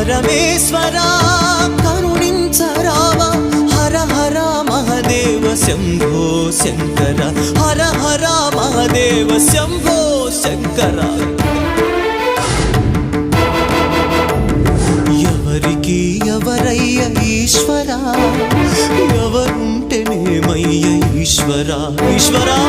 పరమేశ్వరా కరుణించరావా హర హర మహదేవ శంభో శంకర హర హర మహదేవ శంభో శంకర ఎవరికి ఎవరయ్య ఈశ్వరా ఎవరుంటేనేమయ్య ఈశ్వరా ఈశ్వరా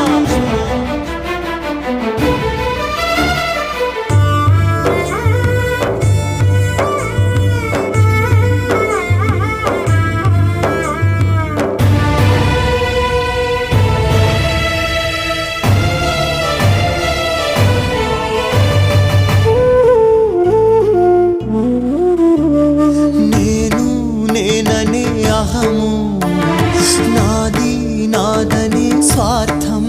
అహము నాది నాదని స్వార్థం